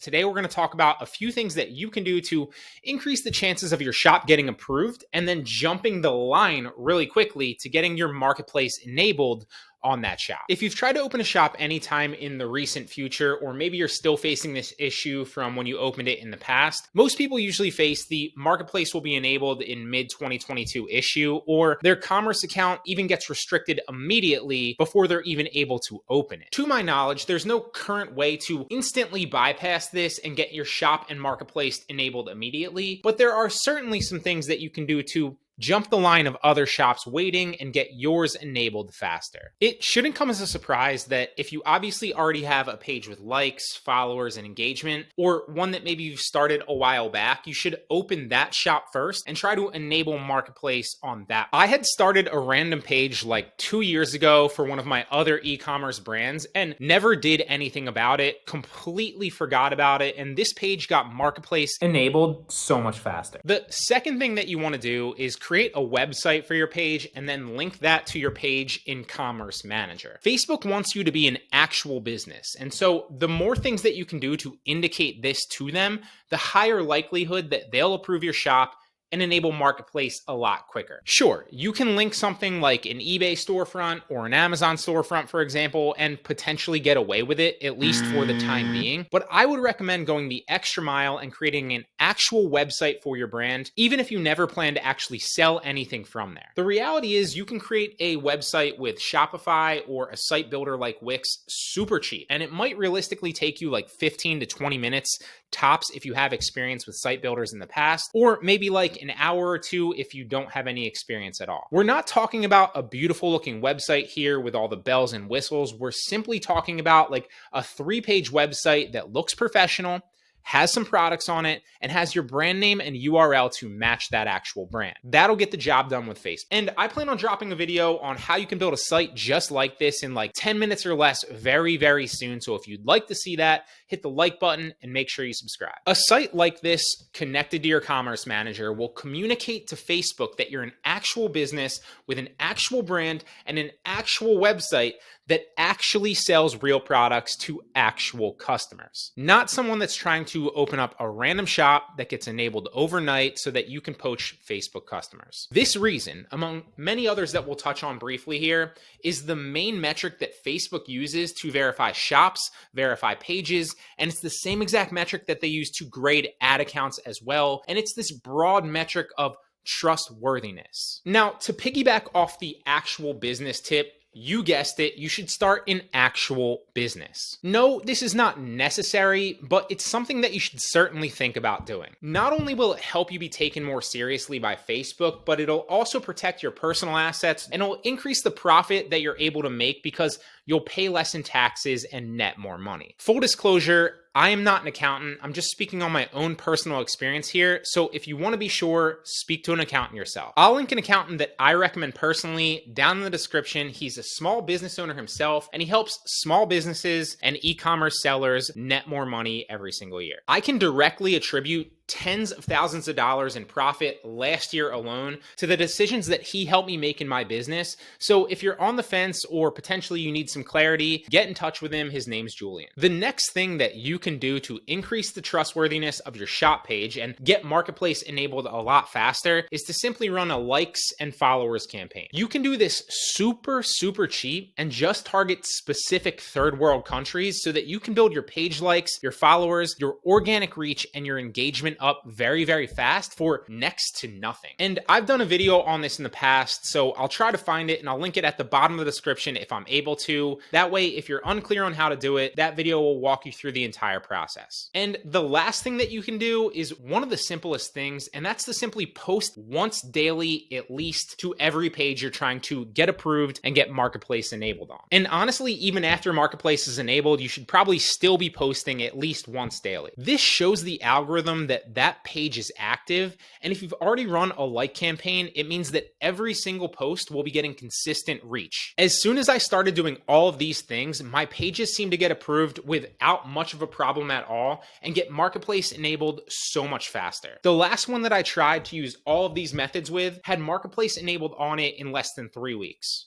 Today, we're going to talk about a few things that you can do to increase the chances of your shop getting approved and then jumping the line really quickly to getting your marketplace enabled on that shop. If you've tried to open a shop anytime in the recent future, or maybe you're still facing this issue from when you opened it in the past, most people usually face the marketplace will be enabled in mid 2022 issue, or their commerce account even gets restricted immediately before they're even able to open it. To my knowledge, there's no current way to instantly bypass this and get your shop and marketplace enabled immediately, but there are certainly some things that you can do to jump the line of other shops waiting and get yours enabled faster. It shouldn't come as a surprise that if you obviously already have a page with likes, followers, and engagement, or one that maybe you've started a while back, you should open that shop first and try to enable marketplace on that. I had started a random page like 2 years ago for one of my other e-commerce brands and never did anything about it, completely forgot about it, and this page got marketplace enabled so much faster. The second thing that you want to do is create a website for your page and then link that to your page in Commerce Manager. Facebook wants you to be an actual business. And so the more things that you can do to indicate this to them, the higher likelihood that they'll approve your shop and enable marketplace a lot quicker. Sure, you can link something like an eBay storefront or an Amazon storefront, for example, and potentially get away with it, at least for the time being. But I would recommend going the extra mile and creating an actual website for your brand, even if you never plan to actually sell anything from there. The reality is you can create a website with Shopify or a site builder like Wix super cheap, and it might realistically take you like 15 to 20 minutes tops if you have experience with site builders in the past, or maybe like an hour or two if you don't have any experience at all. We're not talking about a beautiful looking website here with all the bells and whistles. We're simply talking about like a 3-page website that looks professional, has some products on it, and has your brand name and URL to match that actual brand. That'll get the job done with Facebook. And I plan on dropping a video on how you can build a site just like this in like 10 minutes or less very, very soon. So if you'd like to see that, hit the like button and make sure you subscribe. A site like this connected to your Commerce Manager will communicate to Facebook that you're an actual business with an actual brand and an actual website that actually sells real products to actual customers. Not someone that's trying to open up a random shop that gets enabled overnight so that you can poach Facebook customers. This reason, among many others that we'll touch on briefly here, is the main metric that Facebook uses to verify shops, verify pages, and it's the same exact metric that they use to grade ad accounts as well. And it's this broad metric of trustworthiness. Now, to piggyback off the actual business tip, you guessed it, you should start an actual business. No, this is not necessary, but it's something that you should certainly think about doing. Not only will it help you be taken more seriously by Facebook, but it'll also protect your personal assets and it'll increase the profit that you're able to make because you'll pay less in taxes and net more money. Full disclosure, I am not an accountant. I'm just speaking on my own personal experience here. So if you want to be sure, speak to an accountant yourself. I'll link an accountant that I recommend personally down in the description. He's a small business owner himself, and he helps small businesses and e-commerce sellers net more money every single year. I can directly attribute tens of thousands of dollars in profit last year alone to the decisions that he helped me make in my business. So if you're on the fence or potentially you need some clarity, get in touch with him. His name's Julian. The next thing that you can do to increase the trustworthiness of your shop page and get marketplace enabled a lot faster is to simply run a likes and followers campaign. You can do this super cheap and just target specific third world countries so that you can build your page likes, your followers, your organic reach, and your engagement up very fast for next to nothing. And I've done a video on this in the past, so I'll try to find it and I'll link it at the bottom of the description if I'm able to. That way, if you're unclear on how to do it, that video will walk you through the entire process. And the last thing that you can do is one of the simplest things, and that's to simply post once daily, at least, to every page you're trying to get approved and get marketplace enabled on. And honestly, even after marketplace is enabled, you should probably still be posting at least once daily. This shows the algorithm that page is active. And if you've already run a like campaign, it means that every single post will be getting consistent reach. As soon as I started doing all of these things, my pages seemed to get approved without much of a problem at all and get marketplace enabled so much faster. The last one that I tried to use all of these methods with had marketplace enabled on it in less than 3 weeks.